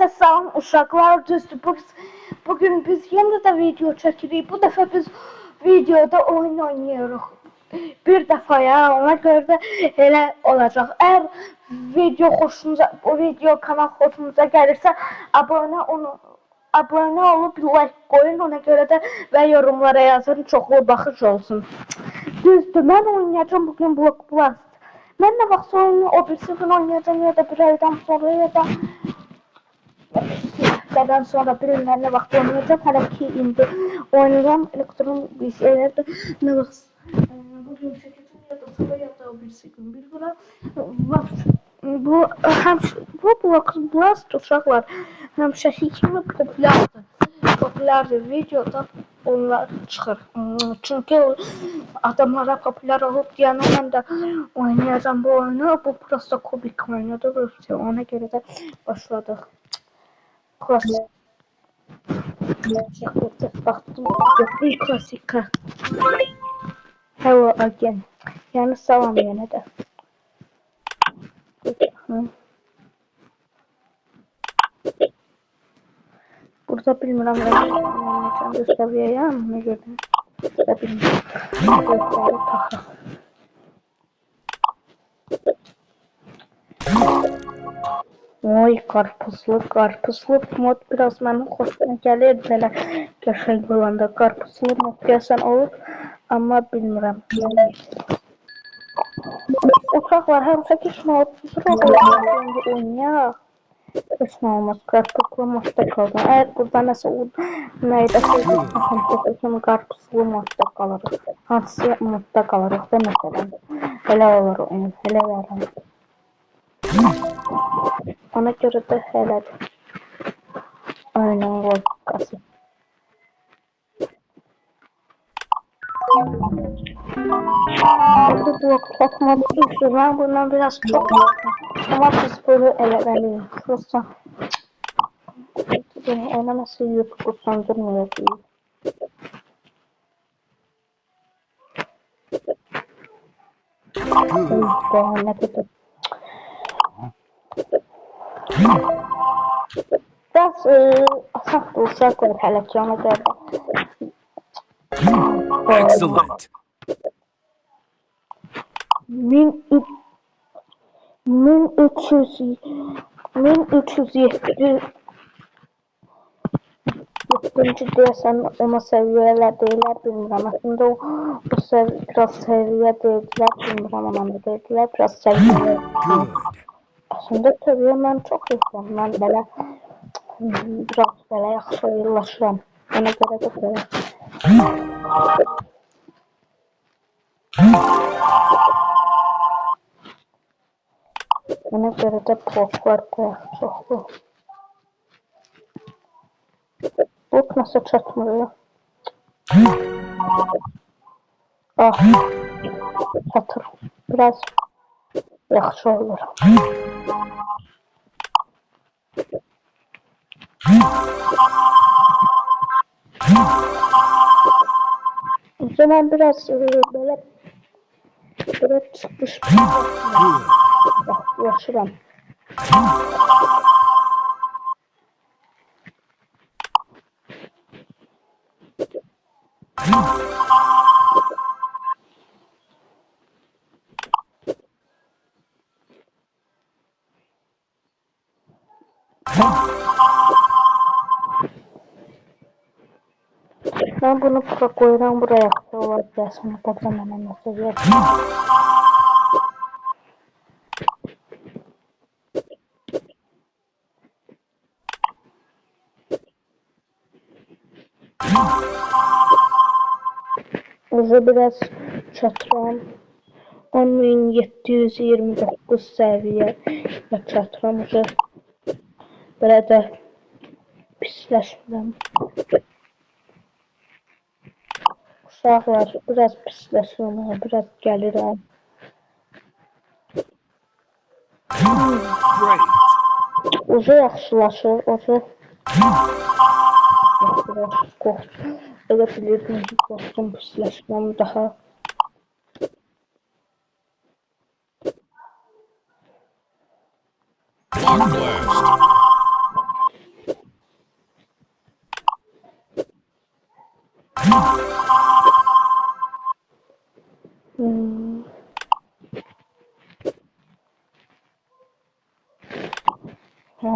Herkese salam uşaqlar, düzdür. Bugün biz yeni de video çekirik. Bu dəfə biz videoda oyun oynayırıq. Bir dəfəyə, ona görə də elə olacaq. Əgər bu video kanal xoşunuza gəlirsə, abunə olub like qoyun, ona görə də və yorumlara yazın, çoxlu baxış olsun. Düzdür, mən oynayacağım bugün Block Blast. Mən nə vaxt oyunu o birisi gün oynayacağım ya da bir aydan sonra ya da həftədən sonra bilmirəm nə vaxt oynayacağım. Hələ ki indi oynayacağım elektron bilgisayarda nə vaxt bugün çəkəcəm ya da sonra ya da o birisi gün bilmirəm. Bu Block Blast uşaqlar həmişəki kimi populyardır. Populyardır videoda onlar çıxır. Çünki adamlara populyar olub deyənə mən də oynayacağım bu oyunu. Bu prosta kubik oyunudur. Ona görə də başladıq. Klasik. Klasika. Hello again. Yəni salam yenə də. Burada bilmirəm necə səviyyəyəm, nə görə də bilmirəm. Oy, qarpuzlu mod biraz mənim xoşuma gəlir, belə qəşəng olanda qarpuzlu mod deyəsən olur, amma bilmirəm. Uşaqlar həmişəki kimi oynayaq. Heç nə olmaz, qarpuzlu modda qaldım. Əgər burada nəsə nəydə həmişəki qarpuzlu modda qalırıq. Hansı modda qalırıq da məsələn. Elə olur oyun, elə yaranır. Ona görə də elədir. Oyunun logikası. Bu blok çəkməli düşür. Mən bundan biraz çox ama biz böyle eləməliyik. Prosta eləməsi YouTube sandırmayacaq. Ne kadar biraz asaq olsa qoyur hələ ki, ona görə. Excellent. 1307 deyəsən ona səviyyələr deyilər, bilmirəm. Aslında o biraz səviyyə deyildilər, bilmirəm ona da deyildilər, biraz səviyyə. Aslında səviyyə mən çox yoxam, mən belə biraz belə yaxşı yıllaşıram. Ona görə də belə. Ona görə də bloklar qoyaq çoxlu. Blok nasıl çatmır ya? Ah, çatır. Biraz yaxşı olur. Ben biraz böyle çıkmış yaşıram. Ben bunu koyuram buraya olacak. Sonra buradan hemen mesaj yapayım. Ucu biraz çatıram. 10.729 seviye ve çatıram ucu. Böyle de pisləşmirəm. Uşaqlar biraz pisləşirəm, biraz gəlirəm. Ucu yaxşılaşır, ucu qorxtum. Elə bilirdim ki, qorxtum pisləşməm daha. Block Blast.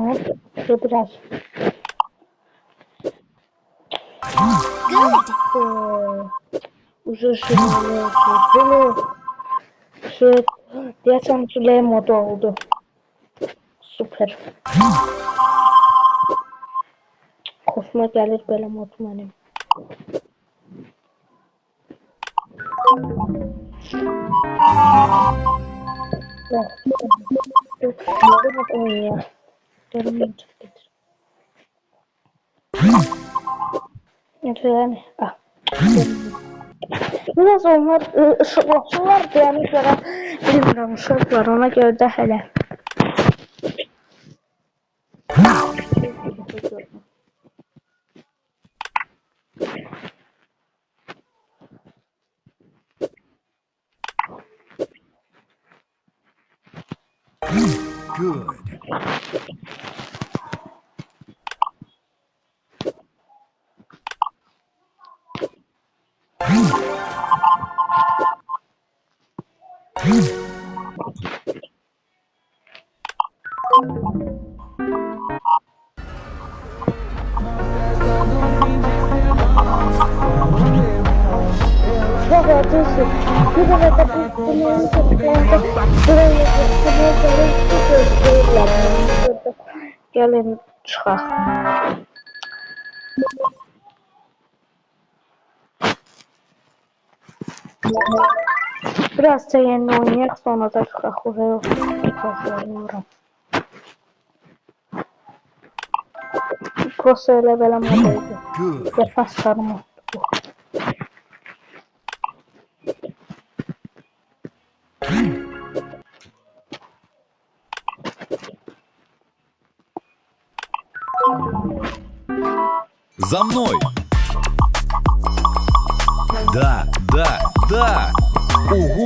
Tamam. Şu biraz. Uzun süreli. Şu diyeceğim süreli modu oldu. Süper. Hoşuma gelir böyle mod benim. Yani, biraz onlar ışıklaşırlar deyəni görə bilmirəm, uşaqlar ona görə də hələ. Good. Çok acısı. Bir de bunların toplantıda buraya göstereyim. Gelin çıxaq. Biraz da yeni oynayaq, sonra da çıxaq. Oraya oturuyorum. Prosto elə belə modaydı. Good. Defaslarım oldu bu. За мной! Да, да, да! Ого!